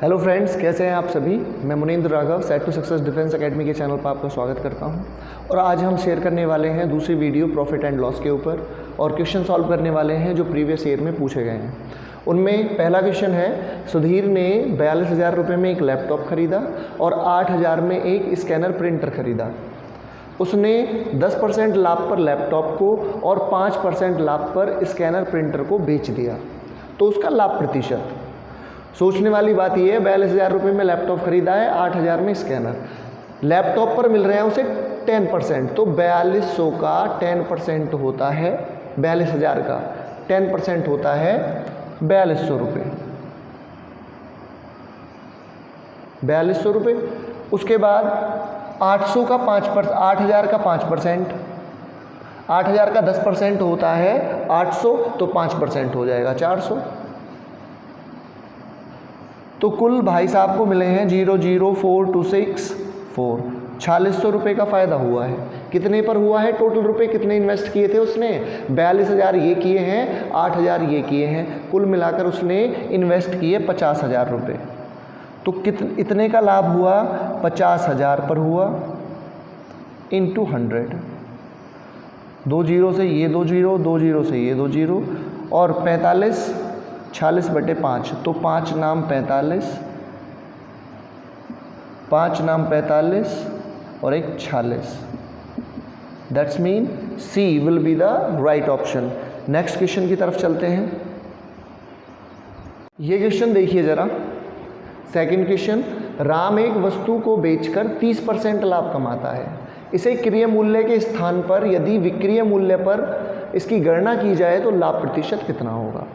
Hello friends, कैसे हैं आप सभी। मैं Munindra Raghav set to success defence academy के चैनल पर आपका स्वागत करता हूं और आज हम शेयर करने वाले हैं दूसरी वीडियो प्रॉफिट एंड लॉस के ऊपर और क्वेश्चन सॉल्व करने वाले हैं जो प्रीवियस ईयर में पूछे गए हैं। उनमें पहला क्वेश्चन है, सुधीर ने 42,000 रुपये में एक लैपटॉप खरीदा और 8,000 में एक स्कैनर प्रिंटर खरीदा। उसने 10% लाभ पर लैपटॉप को और 5% लाभ पर स्कैनर प्रिंटर को बेच दिया, तो उसका लाभ प्रतिशत। सोचने वाली बात यह है, 42,000 रुपये में लैपटॉप खरीदा है, 8,000 में स्कैनर। लैपटॉप पर मिल रहे हैं उसे 10%, तो 4200 का 10% होता है 42,000 का 10% होता है 4200 रुपये। 4200 रुपये। उसके बाद 800 का 5%, 8,000 का 5%, 8,000 का 10% होता है 800, तो 5% हो जाएगा 400। तो कुल भाई साहब को मिले हैं 004,264, 4600 रुपये का फ़ायदा हुआ है। कितने पर हुआ है? टोटल रुपए कितने इन्वेस्ट किए थे उसने? 42,000 ये किए हैं, 8,000 ये किए हैं, कुल मिलाकर उसने इन्वेस्ट किए 50,000 रुपये। तो इतने का लाभ हुआ 50,000 पर हुआ इंटू 100। 2 जीरो से ये 2 जीरो, 2 जीरो से ये 2 जीरो और 45 46/5, तो 5 नाम 45, 5 नाम 45 और एक 46। That's mean C will be the right option. Next question की तरफ चलते हैं। ये क्वेश्चन देखिए जरा। सेकंड क्वेश्चन, राम एक वस्तु को बेचकर 30% लाभ कमाता है। इसे क्रय मूल्य के स्थान पर यदि विक्रय मूल्य पर इसकी गणना की जाए तो लाभ प्रतिशत कितना होगा?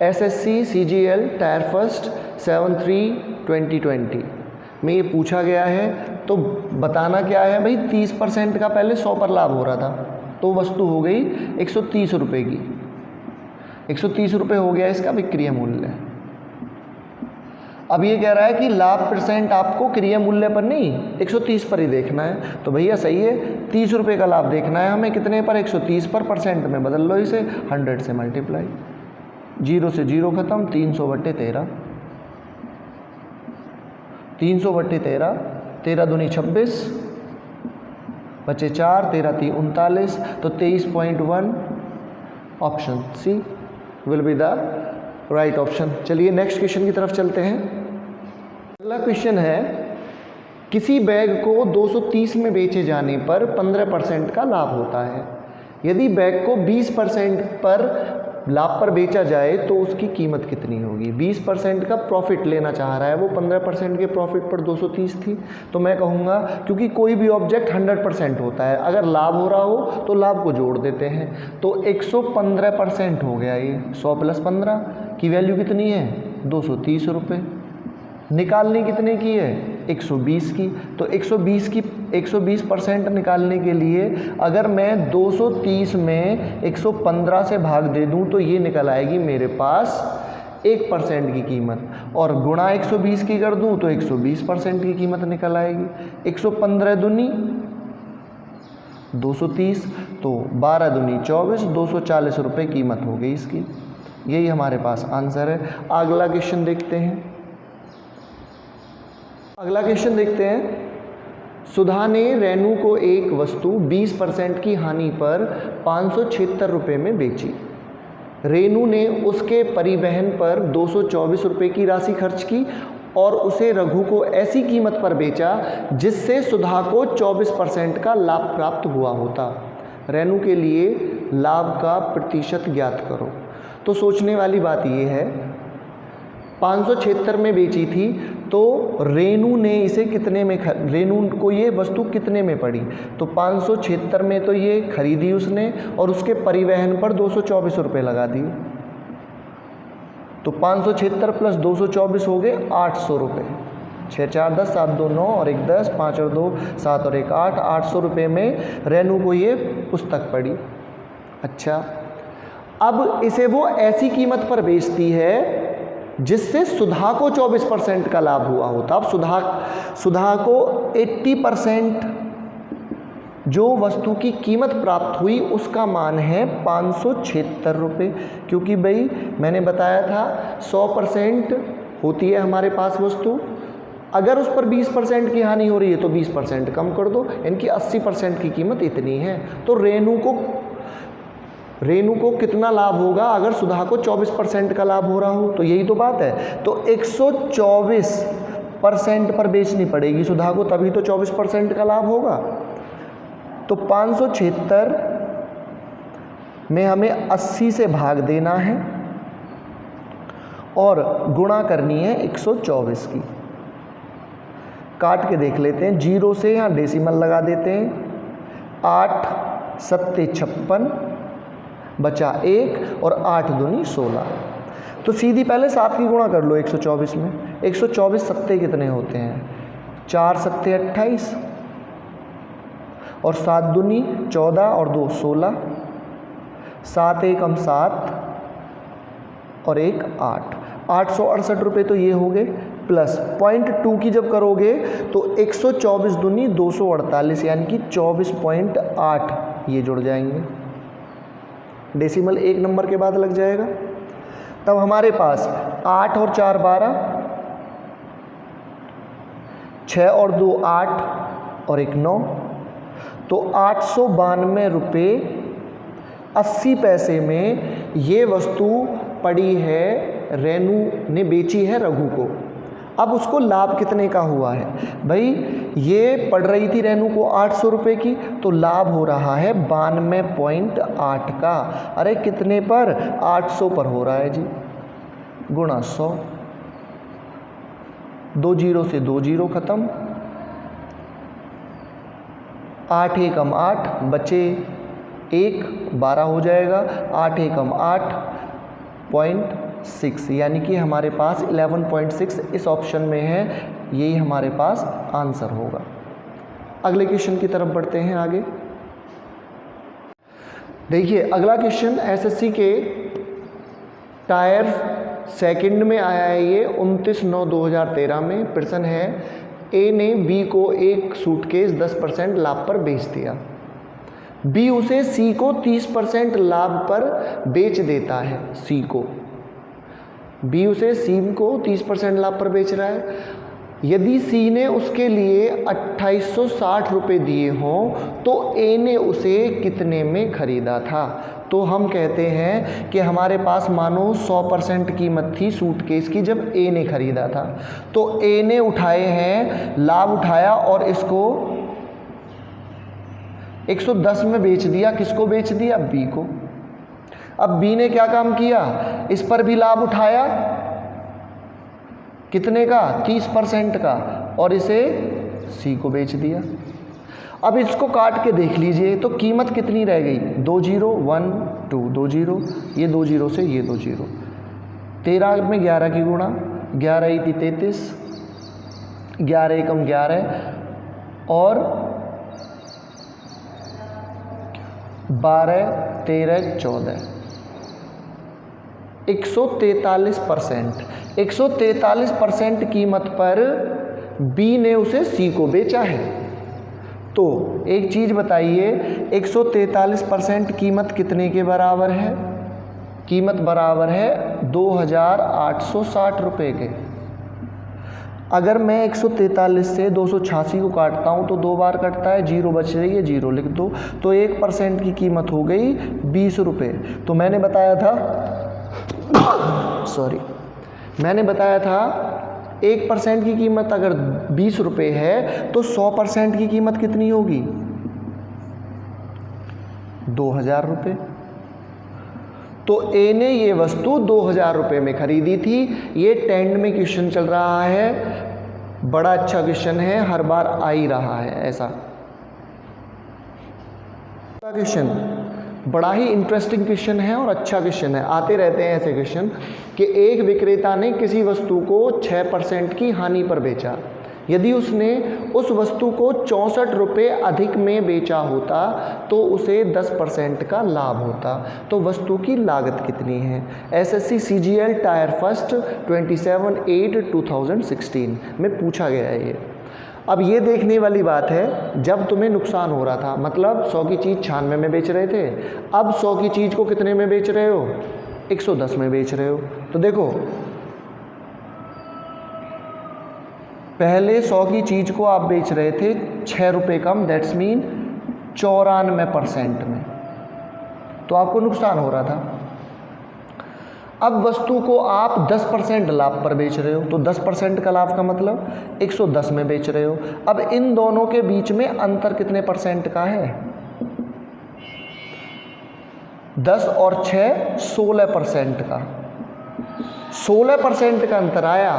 SSC CGL टायर फर्स्ट 7/3/2020 में ये पूछा गया है। तो बताना क्या है भाई, 30% का पहले 100 पर लाभ हो रहा था, तो वस्तु हो गई 130 रुपये की। 130 रुपये हो गया इसका विक्रय मूल्य। अब ये कह रहा है कि लाभ % आपको क्रय मूल्य पर नहीं 130 पर ही देखना है। तो भैया सही है, 30 रुपये का लाभ देखना है हमें। कितने पर? 130 पर। परसेंट में बदल लो इसे, 100 से मल्टीप्लाई। 0 से 0 खत्म, 300/13, 300/13, 13 दूनी 26, बचे 4, 13 3 39, तो 23.1। Option C will be the right option. चलिए नेक्स्ट क्वेश्चन की तरफ चलते हैं। अगला क्वेश्चन है, किसी बैग को 230 में बेचे जाने पर 15% का लाभ होता है। यदि बैग को 20% पर लाभ पर बेचा जाए तो उसकी कीमत कितनी होगी? 20% का प्रॉफिट लेना चाह रहा है वो, 15% के प्रॉफिट पर 230 थी। तो मैं कहूँगा, क्योंकि कोई भी ऑब्जेक्ट 100% होता है, अगर लाभ हो रहा हो तो लाभ को जोड़ देते हैं, तो 115% हो गया ये। 100 + 15 की वैल्यू कितनी है? 230 रुपये। निकालनी कितने की है? 120 की। तो 120% निकालने के लिए अगर मैं 230 में 115 से भाग दे दूं तो ये निकल आएगी मेरे पास 1% की कीमत, और गुणा 120 की कर दूं तो 120% की कीमत निकल आएगी। 115 दूनी 230, तो 12 दूनी 24, 240 रुपये कीमत हो गई इसकी। यही हमारे पास आंसर है। अगला क्वेश्चन देखते हैं। अगला क्वेश्चन देखते हैं। सुधा ने रेनू को एक वस्तु 20% की हानि पर 576 रुपये में बेची। रेनू ने उसके परिवहन पर 224 रुपये की राशि खर्च की और उसे रघु को ऐसी कीमत पर बेचा जिससे सुधा को 24% का लाभ प्राप्त हुआ होता। रेनू के लिए लाभ का प्रतिशत ज्ञात करो। तो सोचने वाली बात यह है, 576 में बेची थी, तो रेनू ने इसे कितने में रेनू को ये वस्तु कितने में पड़ी? तो 576 में तो ये खरीदी उसने और उसके परिवहन पर 224 रुपये लगा दिए। तो 576 + 224 हो गए 800 रुपये। 6 4 10, 7 2 9 और 1 10, 5 और 2 7 और 1 8, 800 रुपये में रेनू को ये पुस्तक पड़ी। अच्छा, अब इसे वो ऐसी कीमत पर बेचती है जिससे सुधा को 24% का लाभ हुआ होता। अब सुधा को 80% जो वस्तु की कीमत प्राप्त हुई उसका मान है 576 रुपये, क्योंकि भाई मैंने बताया था 100% होती है हमारे पास वस्तु, अगर उस पर 20% की हानि हो रही है तो 20% कम कर दो, इनकी 80% की कीमत इतनी है। तो रेनू को कितना लाभ होगा अगर सुधा को 24% का लाभ हो रहा हो, तो यही तो बात है। तो 124% पर बेचनी पड़ेगी सुधा को, तभी तो 24% का लाभ होगा। तो 576 में हमें 80 से भाग देना है और गुणा करनी है 124 की। काट के देख लेते हैं, 0 से यहाँ डेसिमल लगा देते हैं। 8 सत्ते 56 बचा 1 और 8 दूनी 16। तो सीधी पहले 7 की गुणा कर लो 124 में। 124 सत्ते कितने होते हैं? 4 सत्ते 28 और 7 दूनी 14 और 2 16। 7 एकम 7 और 1 8। 868 रुपये तो ये हो गए, प्लस 0.2 की जब करोगे तो 124 दूनी 248 यानी कि 24.8 ये जुड़ जाएंगे। डेसिमल एक नंबर के बाद लग जाएगा। तब हमारे पास 8 और 4 12, 6 और 2 8 और 1 9। तो 892 रुपये 80 पैसे में ये वस्तु पड़ी है, रेनू ने बेची है रघु को। अब उसको लाभ कितने का हुआ है भाई? ये पड़ रही थी रेनू को 800 रुपये की, तो लाभ हो रहा है 92.8 का। अरे कितने पर? 800 पर हो रहा है जी, गुणा 100। 2 जीरो से 2 जीरो खत्म। 8 एकम 8 बचे 1 12 हो जाएगा। 8 एकम 8.6 यानी कि हमारे पास 11.6 इस ऑप्शन में है, यही हमारे पास आंसर होगा। अगले क्वेश्चन की तरफ बढ़ते हैं आगे। देखिए अगला क्वेश्चन एसएससी के टायर सेकंड में आया है, ये 29/9/2013 में। प्रश्न है, ए ने बी को एक सूटकेस 10% लाभ पर बेच दिया। बी उसे सी को 30% लाभ पर बेच देता है। बी उसे सी को 30% लाभ पर बेच रहा है। यदि सी ने उसके लिए 2860 रुपये दिए हों तो ए ने उसे कितने में खरीदा था? तो हम कहते हैं कि हमारे पास मानो 100% कीमत थी सूटकेस की जब ए ने खरीदा था, तो ए ने उठाए हैं, लाभ उठाया और इसको 110 में बेच दिया। किसको बेच दिया? बी को। अब बी ने क्या काम किया? इस पर भी लाभ उठाया, कितने का? 30% का, और इसे सी को बेच दिया। अब इसको काट के देख लीजिए तो कीमत कितनी रह गई? 2 0 1 2 2 0, ये 2 0 से ये 2 0। 13 में 11 की गुणा, 11 ही थी 33, 11 एकम 11 और 12 13 14। 143%। 143% कीमत पर बी ने उसे सी को बेचा है। तो एक चीज़ बताइए, 143% कीमत कितने के बराबर है? कीमत बराबर है 2860 रुपये के। अगर मैं 143 से 286 को काटता हूँ तो 2 बार कटता है, 0 बच रही है, 0 लिख दो। तो 1% की कीमत हो गई 20 रुपये। तो मैंने बताया था मैंने बताया था 1% की कीमत अगर 20 रुपये है तो 100% की कीमत कितनी होगी? 2000 रुपये। तो ए ने ये वस्तु 2000 रुपये में खरीदी थी। ये 10 में क्वेश्चन चल रहा है, बड़ा अच्छा क्वेश्चन है, हर बार आ ही रहा है ऐसा क्वेश्चन। बड़ा ही इंटरेस्टिंग क्वेश्चन है और अच्छा क्वेश्चन है, आते रहते हैं ऐसे क्वेश्चन कि एक विक्रेता ने किसी वस्तु को 6% की हानि पर बेचा। यदि उसने उस वस्तु को 64 रुपये अधिक में बेचा होता तो उसे 10% का लाभ होता। तो वस्तु की लागत कितनी है? एसएससी सीजीएल टायर फर्स्ट 27/8/2016 में पूछा गया है ये। अब ये देखने वाली बात है, जब तुम्हें नुकसान हो रहा था, मतलब 100 की चीज़ 96 में बेच रहे थे, अब 100 की चीज़ को कितने में बेच रहे हो? 110 में बेच रहे हो। तो देखो पहले 100 की चीज़ को आप बेच रहे थे 6 रुपये कम, दैट्स मीन 94% में, तो आपको नुकसान हो रहा था। अब वस्तु को आप 10% लाभ पर बेच रहे हो, तो 10% का लाभ का मतलब 110 में बेच रहे हो। अब इन दोनों के बीच में अंतर कितने परसेंट का है? 10 और 6 16% का। 16% का अंतर आया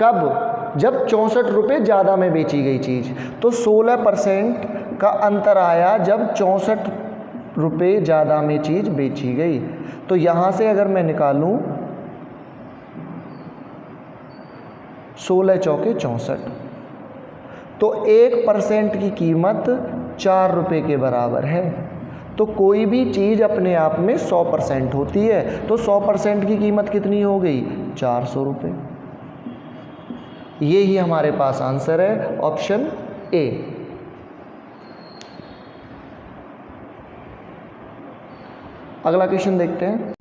कब? जब 64 रुपये ज़्यादा में बेची गई चीज़। तो 16% का अंतर आया जब 64 रुपये ज़्यादा में चीज़ बेची गई। तो यहाँ से अगर मैं निकालूं 16 चौके 64, तो 1% की कीमत 4 रुपये के बराबर है। तो कोई भी चीज़ अपने आप में 100% होती है, तो 100% की कीमत कितनी हो गई? 400 रुपये। ये ही हमारे पास आंसर है, ऑप्शन ए। अगला क्वेश्चन देखते हैं।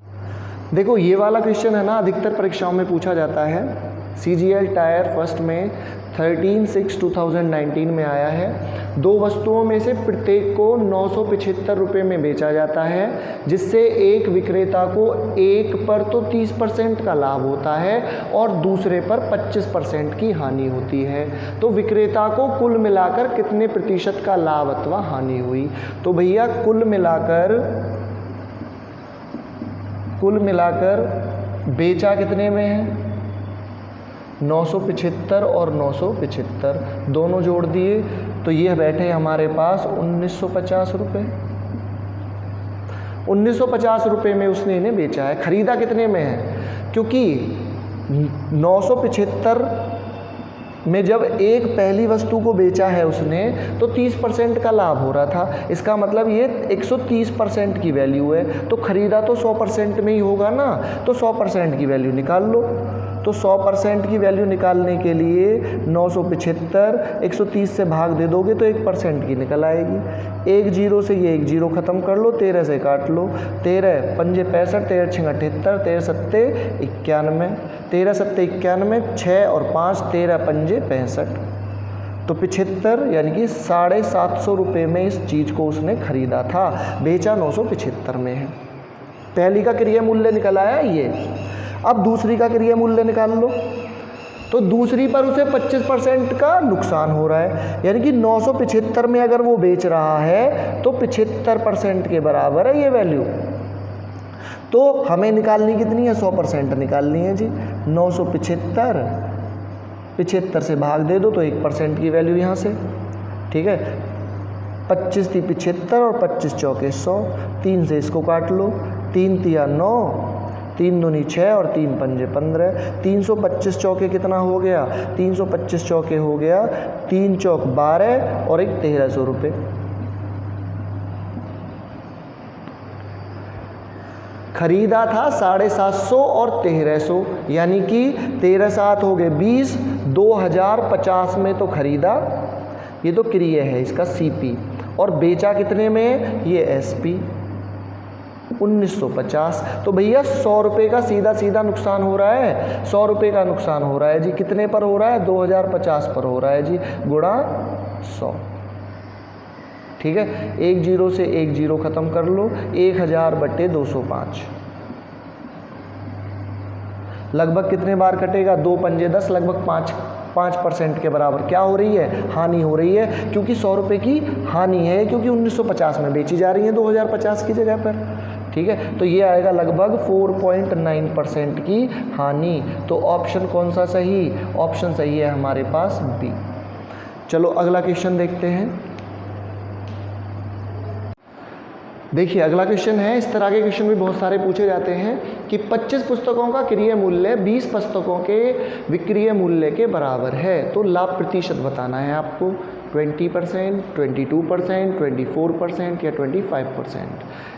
देखो ये वाला क्वेश्चन है ना, अधिकतर परीक्षाओं में पूछा जाता है। CGL टायर फर्स्ट में 13/6/2019 में आया है। दो वस्तुओं में से प्रत्येक को 975 रुपये में बेचा जाता है, जिससे एक विक्रेता को एक पर तो 30% का लाभ होता है और दूसरे पर 25% की हानि होती है। तो विक्रेता को कुल मिलाकर कितने प्रतिशत का लाभ अथवा हानि हुई? तो भैया कुल मिलाकर बेचा कितने में है? 975 और 975 दोनों जोड़ दिए तो ये बैठे हमारे पास 1950 रुपये। 1950 रुपये में उसने इन्हें बेचा है। खरीदा कितने में है? क्योंकि 975 में जब एक पहली वस्तु को बेचा है उसने, तो 30% का लाभ हो रहा था। इसका मतलब ये 130% की वैल्यू है। तो खरीदा तो 100% में ही होगा ना, तो 100% की वैल्यू निकाल लो। तो 100% की वैल्यू निकालने के लिए 975 130 से भाग दे दोगे तो 1% की निकल आएगी। एक जीरो से ये एक जीरो ख़त्म कर लो, 13 से काट लो। 13 पंजे 65, 13 छिंगा 78, 13 सत्ते 91, 13 सत्ते 91, 6 और 5 13 पंजे 65। तो 75 यानी कि 750 रुपये में इस चीज़ को उसने खरीदा था, बेचा 975 में है। पहली का क्रिया मूल्य निकल आया ये। अब दूसरी का क्रिया मूल्य निकाल लो। तो दूसरी पर उसे 25% का नुकसान हो रहा है, यानी कि 975 में अगर वो बेच रहा है तो 75% के बराबर है ये वैल्यू। तो हमें निकालनी कितनी है? 100% निकालनी है जी। 975 75 से भाग दे दो तो 1% की वैल्यू यहाँ से, ठीक है। 25 थी 75 और 25 चौके 100, 3 से इसको काट लो। 3 तिया 9, 3 दूनी 6 और 3 पंजे 15। 325 चौके कितना हो गया? 325 चौके हो गया 3 चौक 12 और एक 1300 रुपये। खरीदा था 750 और 1300, यानी कि 13 7 हो गए 20, 2050 में तो खरीदा, ये तो क्रिया है इसका CP, और बेचा कितने में? ये SP 1950। तो भैया 100 रुपये का सीधा सीधा नुकसान हो रहा है। 100 रुपये का नुकसान हो रहा है जी। कितने पर हो रहा है? 2050 पर हो रहा है जी, गुणा 100, ठीक है। एक जीरो से एक जीरो ख़त्म कर लो। 1000/205 लगभग कितने बार कटेगा? 2 पंजे 10, लगभग 5% के बराबर क्या हो रही है? हानि हो रही है, क्योंकि 100 रुपये की हानि है, क्योंकि 1950 में बेची जा रही है 2050 की जगह पर, ठीक है। तो ये आएगा लगभग 4.9% की हानि। तो ऑप्शन कौन सा सही? ऑप्शन सही है हमारे पास B। चलो अगला क्वेश्चन देखते हैं। देखिए अगला क्वेश्चन है, इस तरह के क्वेश्चन भी बहुत सारे पूछे जाते हैं कि 25 पुस्तकों का क्रय मूल्य 20 पुस्तकों के विक्रय मूल्य के बराबर है, तो लाभ प्रतिशत बताना है आपको। 20%, 22%, 24% या 25%।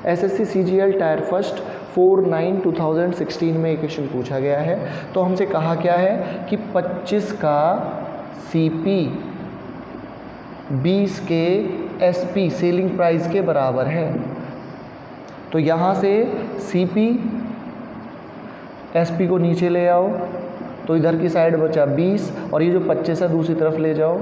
SSC CGL टायर फर्स्ट 4/9/2016 में एक क्वेश्चन पूछा गया है। तो हमसे कहा क्या है कि 25 का CP 20 के SP सेलिंग प्राइस के बराबर है। तो यहाँ से CP SP को नीचे ले आओ, तो इधर की साइड बचा 20 और ये जो 25 है दूसरी तरफ ले जाओ।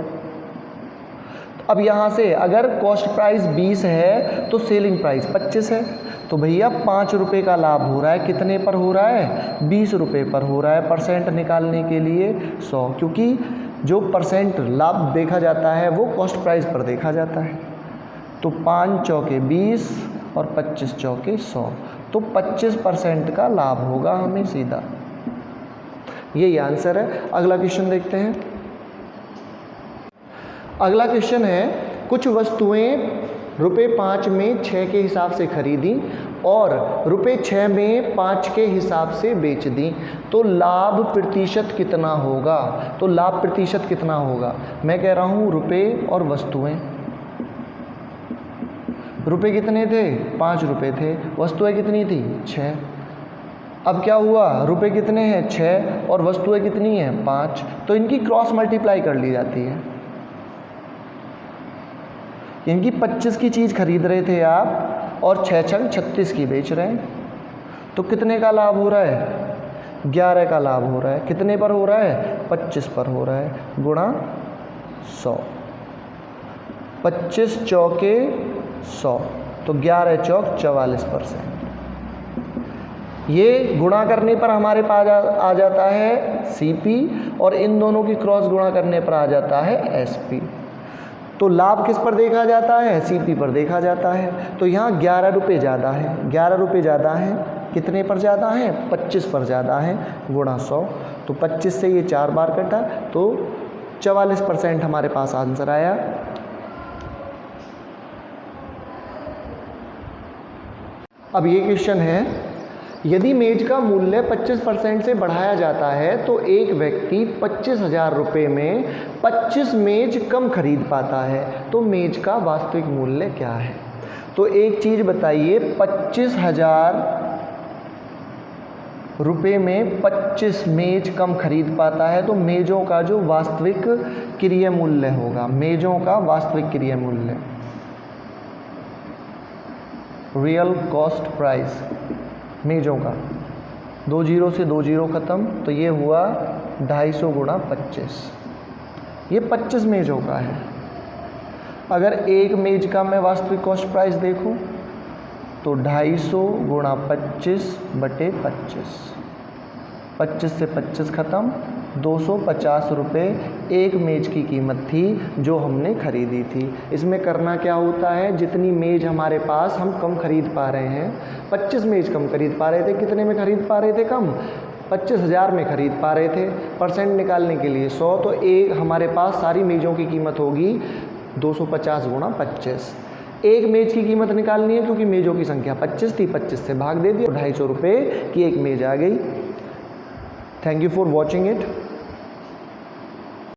अब यहाँ से अगर कॉस्ट प्राइस 20 है तो सेलिंग प्राइस 25 है, तो भैया 5 रुपये का लाभ हो रहा है। कितने पर हो रहा है? 20 रुपये पर हो रहा है। परसेंट निकालने के लिए 100, क्योंकि जो परसेंट लाभ देखा जाता है वो कॉस्ट प्राइस पर देखा जाता है। तो 5 चौके 20 और 25 चौके 100, तो 25% का लाभ होगा हमें सीधा। यही आंसर है। अगला क्वेश्चन देखते हैं। अगला क्वेश्चन है, कुछ वस्तुएं रुपये 5 में 6 के हिसाब से खरीदी और रुपये 6 में 5 के हिसाब से बेच दी, तो लाभ प्रतिशत कितना होगा? तो लाभ प्रतिशत कितना होगा? मैं कह रहा हूँ रुपये और वस्तुएं। रुपये कितने थे? 5 रुपये थे। वस्तुएं कितनी थी? 6। अब क्या हुआ? रुपये कितने हैं? 6 और वस्तुएं कितनी हैं? 5। तो इनकी क्रॉस मल्टीप्लाई कर ली जाती है। इनकी 25 की चीज़ खरीद रहे थे आप और 6 छंग 36 की बेच रहे हैं, तो कितने का लाभ हो रहा है? 11 का लाभ हो रहा है। कितने पर हो रहा है? 25 पर हो रहा है, गुणा 100। 25 चौके 100, तो 11 चौक 44%। ये गुणा करने पर हमारे पास आ जाता है CP और इन दोनों की क्रॉस गुणा करने पर आ जाता है SP। तो लाभ किस पर देखा जाता है? CP पर देखा जाता है। तो यहाँ 11 रुपये ज़्यादा है। 11 रुपये ज़्यादा है। कितने पर ज़्यादा है? 25 पर ज़्यादा है, गुणा 100। तो 25 से ये 4 बार कटा, तो 44% हमारे पास आंसर आया। अब ये क्वेश्चन है, यदि मेज का मूल्य 25% से बढ़ाया जाता है तो एक व्यक्ति 25,000 रुपये में 25 मेज कम खरीद पाता है, तो मेज का वास्तविक मूल्य क्या है? तो एक चीज़ बताइए, 25,000 रुपये में 25 मेज कम खरीद पाता है, तो मेज़ों का जो वास्तविक क्रय मूल्य होगा, मेज़ों का वास्तविक क्रय मूल्य, रियल कॉस्ट प्राइस मेज़ों का, 2 जीरो से 2 जीरो ख़त्म, तो ये हुआ 250 गुणा 25। ये 25 मेज़ों का है। अगर एक मेज़ का मैं वास्तविक कॉस्ट प्राइस देखूं तो 250 गुणा 25 बटे 25, 25 से 25 ख़त्म, 250 रुपये एक मेज़ की कीमत थी जो हमने खरीदी थी। इसमें करना क्या होता है, जितनी मेज़ हमारे पास हम कम खरीद पा रहे हैं, 25 मेज़ कम खरीद पा रहे थे, कितने में खरीद पा रहे थे कम? 25,000 में खरीद पा रहे थे। परसेंट निकालने के लिए 100, तो एक हमारे पास सारी मेज़ों की कीमत होगी 250 गुणा 25। एक मेज़ की कीमत निकालनी है क्योंकि मेज़ों की संख्या 25 थी, 25 से भाग दे दिया, 250 रुपये की एक मेज़ आ गई। Thank you for watching it.